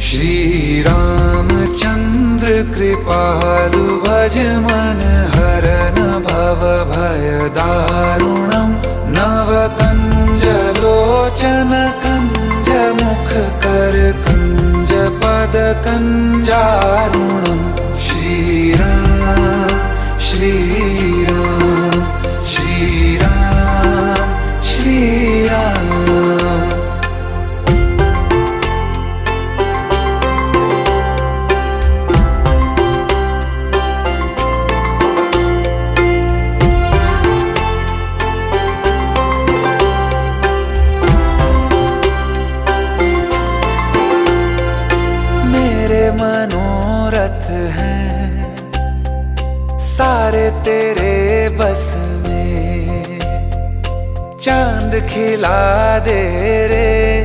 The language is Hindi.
श्री रामचंद्र कृपालु भज मन हरन भव भय दारुणम नव कंज लोचन कंज मुख कर कंज पद कंजारुणम श्री राम श्री राम श्री राम श्री राम। मेरे मनोरथ हैं सारे तेरे बस में, चांद खिला दे रे